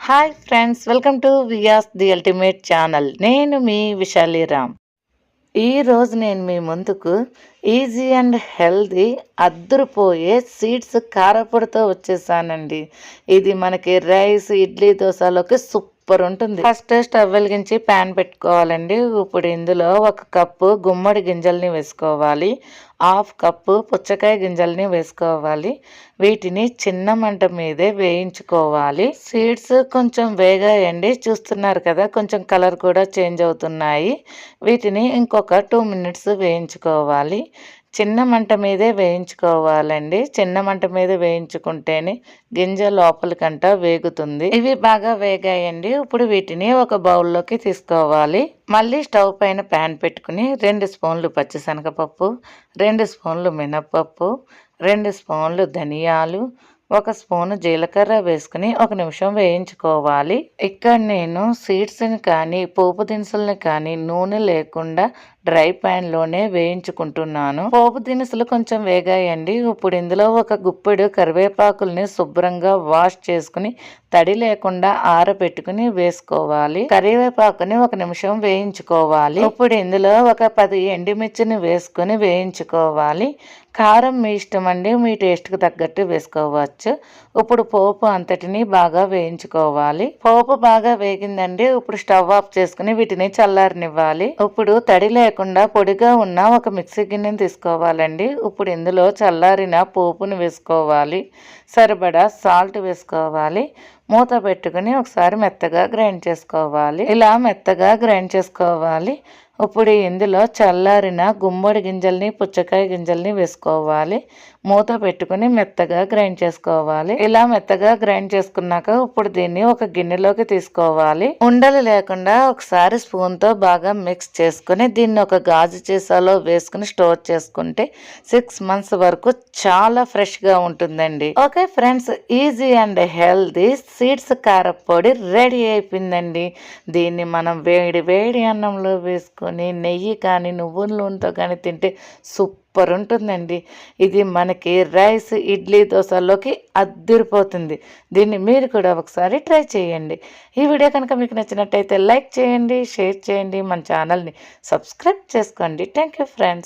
Hi friends, welcome to Vyas the ultimate channel. నేను మీ విశాలి రామ్. ఈరోజు నేను మీ ముందుకు ఈజీ అండ్ హెల్దీ అద్దురుపోయే సీడ్స్ కారపొడితో వచ్చేసానండి. ఇది మనకి రైస్, ఇడ్లీ, దోశలోకి సూపర్ ఉంటుంది. ఫస్ట్ స్టవ్ వెలిగించి ప్యాన్ పెట్టుకోవాలండి. ఇప్పుడు ఇందులో 1 కప్పు గుమ్మడి గింజల్ని వేసుకోవాలి. 1/2 కప్పు పుచ్చకాయ గింజల్ని వేసుకోవాలి. వీటిని చిన్న మంట మీదే వేయించుకోవాలి. సీడ్స్ కొంచెం వేగాయండి, చూస్తున్నారు కదా, కొంచెం కలర్ కూడా చేంజ్ అవుతున్నాయి. వీటిని ఇంకొక 2 మినిట్స్ వేయించుకోవాలి. చిన్న మంట మీదే వేయించుకోవాలండి. చిన్న మంట మీద వేయించుకుంటేనే గింజ లోపలికంట వేగుతుంది. ఇవి బాగా వేగాయండి. ఇప్పుడు వీటిని ఒక బౌల్లోకి తీసుకోవాలి. మళ్ళీ స్టవ్ పైన ప్యాన్ పెట్టుకుని 2 స్పూన్లు పచ్చిశనగపప్పు, 2 స్పూన్లు మినప్పప్పు, 2 స్పూన్లు ధనియాలు, 1 స్పూను జీలకర్ర వేసుకుని 1 నిమిషం వేయించుకోవాలి. ఇక్కడ నేను సీడ్స్ని కానీ పోపు దినుసుల్ని కానీ నూనె లేకుండా డ్రై ప్యాన్లోనే వేయించుకుంటున్నాను. పోపు దినుసులు కొంచెం వేగాయండి. ఇప్పుడు ఇందులో 1 గుప్పెడు కరివేపాకుల్ని శుభ్రంగా వాష్ చేసుకుని తడి లేకుండా ఆరబెట్టుకుని వేసుకోవాలి. కరివేపాకుని 1 నిమిషం వేయించుకోవాలి. ఇప్పుడు ఇందులో ఒక 10 ఎండుమిర్చిని వేసుకుని వేయించుకోవాలి. కారం మీ ఇష్టం అండి, మీ టేస్ట్కి తగ్గట్టు వేసుకోవచ్చు. ఇప్పుడు పోపు అంతటిని బాగా వేయించుకోవాలి. పోపు బాగా వేగిందండి. ఇప్పుడు స్టవ్ ఆఫ్ చేసుకుని వీటిని చల్లారనివ్వాలి. ఇప్పుడు తడి లేకుండా పొడిగా ఉన్న ఒక మిక్సీ గిన్నెని తీసుకోవాలండి. ఇప్పుడు ఇందులో చల్లారిన పోపుని వేసుకోవాలి. సరిపడా సాల్ట్ వేసుకోవాలి. మూత పెట్టుకుని ఒకసారి మెత్తగా గ్రైండ్ చేసుకోవాలి. ఇలా మెత్తగా గ్రైండ్ చేసుకోవాలి. ఇప్పుడు ఇందులో చల్లారిన గుమ్మడి గింజల్ని, పుచ్చకాయ గింజల్ని వేసుకోవాలి. మూత పెట్టుకుని మెత్తగా గ్రైండ్ చేసుకోవాలి. ఇలా మెత్తగా గ్రైండ్ చేసుకున్నాక ఇప్పుడు దీన్ని ఒక గిన్నెలోకి తీసుకోవాలి. ఉండలు లేకుండా ఒకసారి స్పూన్తో బాగా మిక్స్ చేసుకుని దీన్ని ఒక గాజు సీసాలో వేసుకుని స్టోర్ చేసుకుంటే 6 మంత్స్ వరకు చాలా ఫ్రెష్గా ఉంటుందండి. Okay friends, easy and healthy seeds కారపొడి రెడీ అయిపోయిందండి. దీన్ని మనం వేడి వేడి అన్నంలో వేసుకొని నెయ్యి కానీ నువ్వుల నూనెతో కానీ తింటే సూపర్ ఉంటుందండి. ఇది మనకి రైస్, ఇడ్లీ, దోశలోకి అద్దిరిపోతుంది. దీన్ని మీరు కూడా ఒకసారి ట్రై చేయండి. ఈ వీడియో కనుక మీకు నచ్చినట్టయితే లైక్ చేయండి, షేర్ చేయండి, మన ఛానల్ని సబ్స్క్రైబ్ చేసుకోండి. Thank you friends.